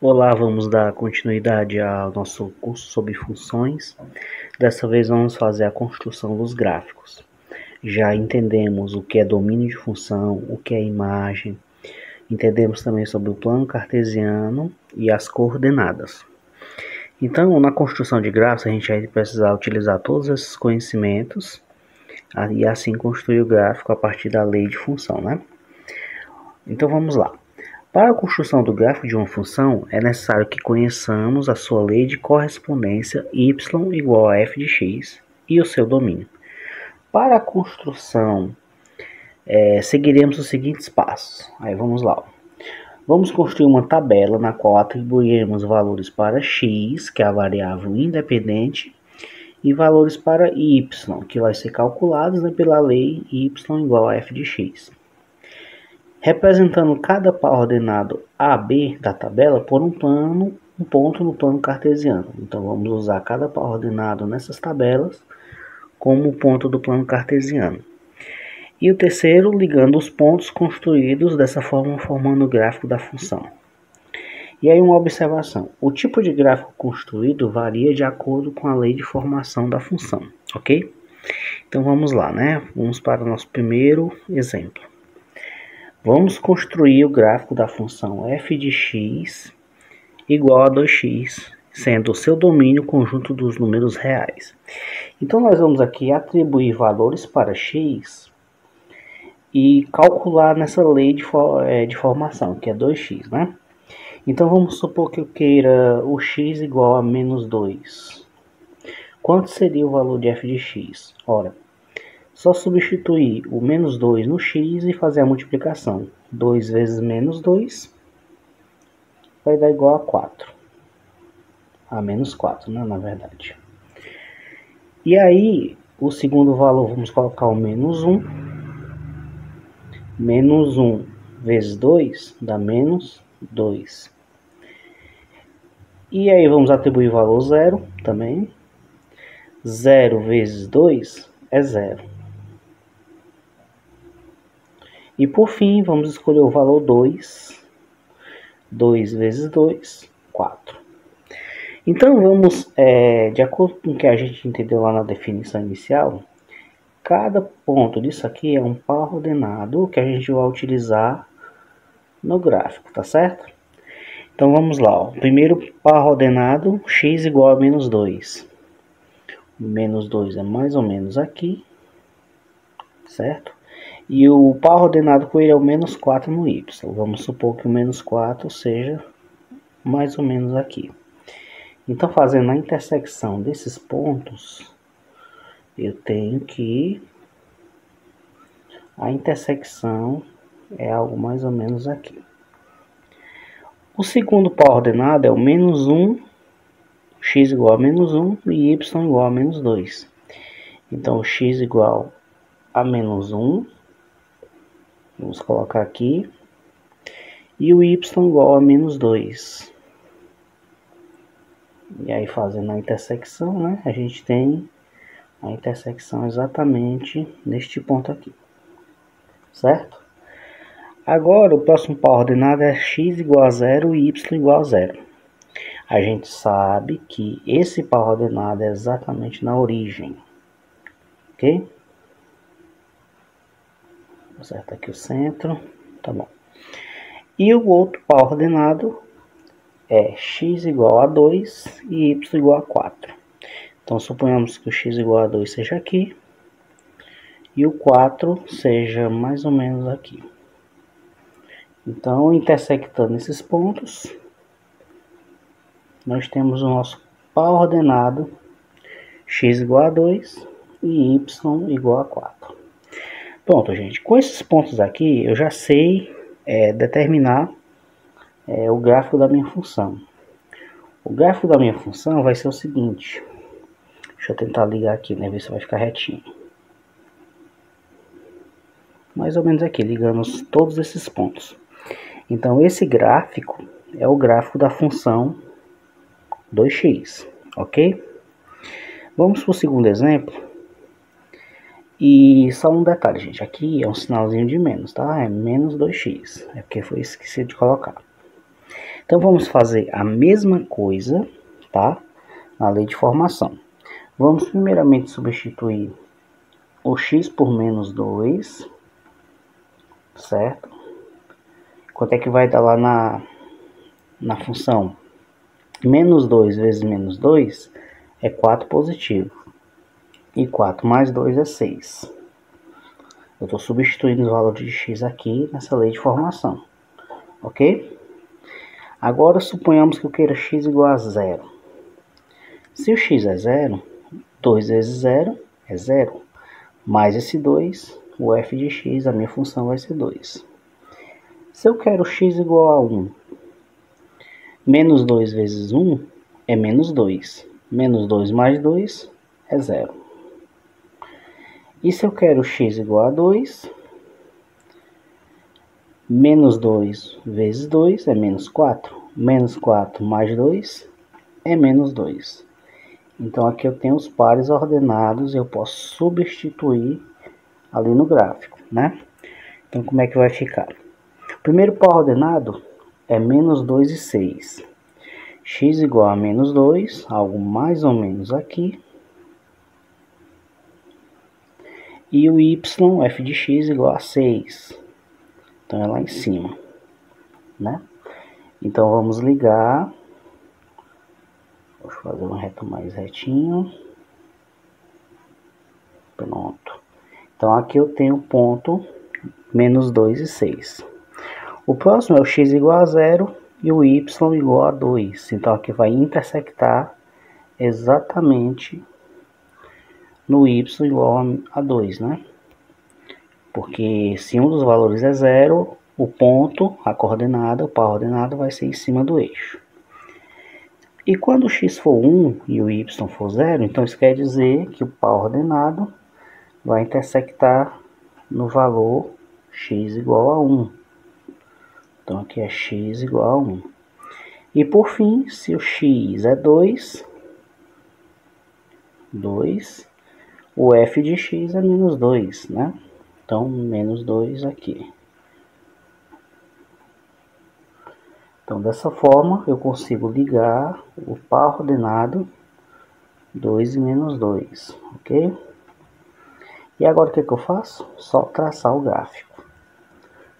Olá, vamos dar continuidade ao nosso curso sobre funções. Dessa vez vamos fazer a construção dos gráficos. Já entendemos o que é domínio de função, o que é imagem, entendemos também sobre o plano cartesiano e as coordenadas. Então, na construção de gráficos, a gente vai precisar utilizar todos esses conhecimentos e assim construir o gráfico a partir da lei de função, né? Então vamos lá. Para a construção do gráfico de uma função, é necessário que conheçamos a sua lei de correspondência y igual a f de x e o seu domínio. Para a construção, seguiremos os seguintes passos. Aí vamos lá. Vamos construir uma tabela na qual atribuiremos valores para x, que é a variável independente, e valores para y, que vai ser calculados pela lei y igual a f de x. Representando cada par ordenado AB da tabela por um ponto no plano cartesiano. Então vamos usar cada par ordenado nessas tabelas como ponto do plano cartesiano. E o terceiro, ligando os pontos construídos dessa forma, formando o gráfico da função. E aí uma observação, o tipo de gráfico construído varia de acordo com a lei de formação da função, ok? Então vamos lá, né? Vamos para o nosso primeiro exemplo. Vamos construir o gráfico da função f de x igual a 2x, sendo o seu domínio o conjunto dos números reais. Então, nós vamos aqui atribuir valores para x e calcular nessa lei de formação, que é 2x, né? Então, vamos supor que eu queira o x igual a menos 2. Quanto seria o valor de f de x? Ora, só substituir o menos 2 no x e fazer a multiplicação. 2 vezes menos 2 vai dar igual a 4. A menos 4, né, na verdade. E aí, o segundo valor, vamos colocar o menos 1. Menos 1 vezes 2 dá menos 2. E aí, vamos atribuir o valor 0 também. 0 vezes 2 é 0. E por fim, vamos escolher o valor 2. 2 vezes 2, 4. Então, vamos, de acordo com o que a gente entendeu lá na definição inicial, cada ponto disso aqui é um par ordenado que a gente vai utilizar no gráfico, tá certo? Então, vamos lá. Ó. Primeiro par ordenado, x igual a menos 2. Menos 2 é mais ou menos aqui, certo? E o par ordenado com ele é o menos 4 no y. Vamos supor que o menos 4 seja mais ou menos aqui. Então, fazendo a intersecção desses pontos, eu tenho que a intersecção é algo mais ou menos aqui. O segundo par ordenado é o menos 1, x igual a menos 1 e y igual a menos 2. Então, x igual a menos 1. Vamos colocar aqui. E o y igual a menos 2. E aí, fazendo a intersecção, né? A gente tem a intersecção exatamente neste ponto aqui. Certo? Agora, o próximo par ordenado é x igual a 0 e y igual a 0. A gente sabe que esse par ordenado é exatamente na origem. Ok? Acerta aqui o centro, tá bom. E o outro par ordenado é x igual a 2 e y igual a 4. Então, suponhamos que o x igual a 2 seja aqui e o 4 seja mais ou menos aqui. Então, intersectando esses pontos, nós temos o nosso par ordenado x igual a 2 e y igual a 4. Pronto, gente. Com esses pontos aqui, eu já sei determinar o gráfico da minha função. O gráfico da minha função vai ser o seguinte. Deixa eu tentar ligar aqui, né? Ver se vai ficar retinho. Mais ou menos aqui, ligando todos esses pontos. Então, esse gráfico é o gráfico da função 2x, ok? Vamos para o segundo exemplo. E só um detalhe, gente. Aqui é um sinalzinho de menos, tá? É menos 2x. É porque foi esquecido de colocar. Então vamos fazer a mesma coisa, tá? Na lei de formação. Vamos primeiramente substituir o x por menos 2, certo? Quanto é que vai dar lá na função? Menos 2 vezes menos 2 é 4 positivo. E 4 mais 2 é 6. Eu estou substituindo os valores de x aqui nessa lei de formação. Ok? Agora suponhamos que eu queira x igual a 0. Se o x é 0, 2 vezes 0 é 0. Mais esse 2, o f de x, a minha função vai ser 2. Se eu quero x igual a 1, menos 2 vezes 1 é menos 2. Menos 2 mais 2 é 0. E se eu quero x igual a 2, menos 2 vezes 2 é menos 4. Menos 4 mais 2 é menos 2. Então aqui eu tenho os pares ordenados e eu posso substituir ali no gráfico, né? Então como é que vai ficar? O primeiro par ordenado é menos 2 e 6. X igual a menos 2, algo mais ou menos aqui. E o y, f de x, igual a 6. Então é lá em cima, né? Então vamos ligar. Deixa eu fazer uma reta mais retinho. Pronto. Então aqui eu tenho o ponto menos 2 e 6. O próximo é o x igual a 0 e o y igual a 2. Então aqui vai intersectar exatamente no y igual a 2, né? Porque se um dos valores é 0, o ponto, a coordenada, o par ordenado vai ser em cima do eixo. E quando o x for 1 e o y for 0, então isso quer dizer que o par ordenado vai intersectar no valor x igual a 1. Então aqui é x igual a 1. E por fim, se o x é 2, o f de x é menos 2, né? Então, menos 2 aqui. Então, dessa forma, eu consigo ligar o par ordenado 2 e menos 2, ok? E agora o que eu faço? Só traçar o gráfico.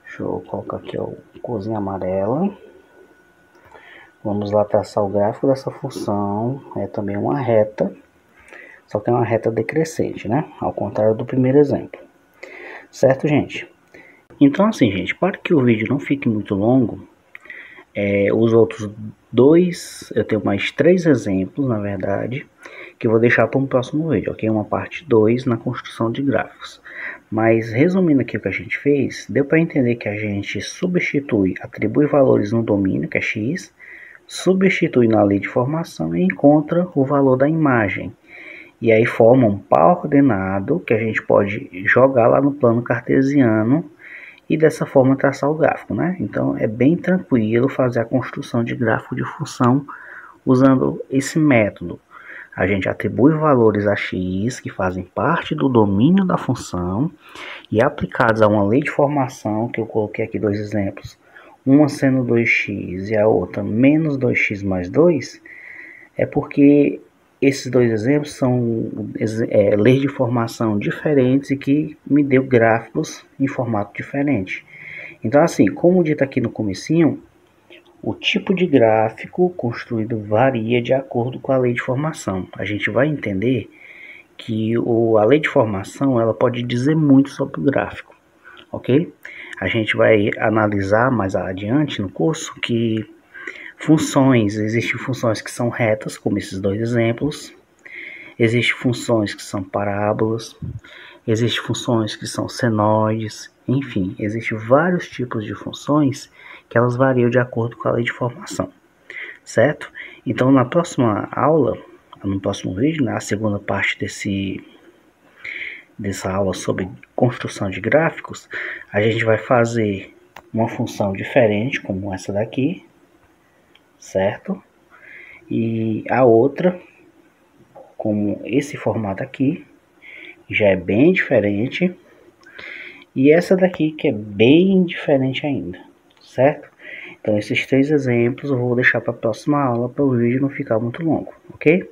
Deixa eu colocar aqui a corzinha amarela. Vamos lá traçar o gráfico dessa função. É também uma reta, só que é uma reta decrescente, né? Ao contrário do primeiro exemplo. Certo, gente? Então, assim, gente, para que o vídeo não fique muito longo, os outros dois, eu tenho mais 3 exemplos, na verdade, que eu vou deixar para um próximo vídeo, ok? Uma parte 2 na construção de gráficos. Mas, resumindo aqui o que a gente fez, deu para entender que a gente substitui, atribui valores no domínio, que é x, substitui na lei de formação e encontra o valor da imagem. E aí forma um par ordenado que a gente pode jogar lá no plano cartesiano e dessa forma traçar o gráfico, né? Então é bem tranquilo fazer a construção de gráfico de função usando esse método. A gente atribui valores a x que fazem parte do domínio da função e aplicados a uma lei de formação, que eu coloquei aqui 2 exemplos, uma sendo 2x e a outra menos 2x mais 2, é porque esses 2 exemplos são leis de formação diferentes e que me deu gráficos em formato diferente. Então, assim, como dito aqui no comecinho, o tipo de gráfico construído varia de acordo com a lei de formação. A gente vai entender que a lei de formação ela pode dizer muito sobre o gráfico, ok? A gente vai analisar mais adiante no curso que existem funções que são retas, como esses 2 exemplos. Existem funções que são parábolas. Existem funções que são senoides. Enfim, existem vários tipos de funções que elas variam de acordo com a lei de formação. Certo? Então, na próxima aula, no próximo vídeo, na segunda parte dessa aula sobre construção de gráficos, a gente vai fazer uma função diferente, como essa daqui, certo? E a outra, como esse formato aqui, já é bem diferente. E essa daqui que é bem diferente ainda, certo? Então esses 3 exemplos eu vou deixar para a próxima aula para o vídeo não ficar muito longo, ok?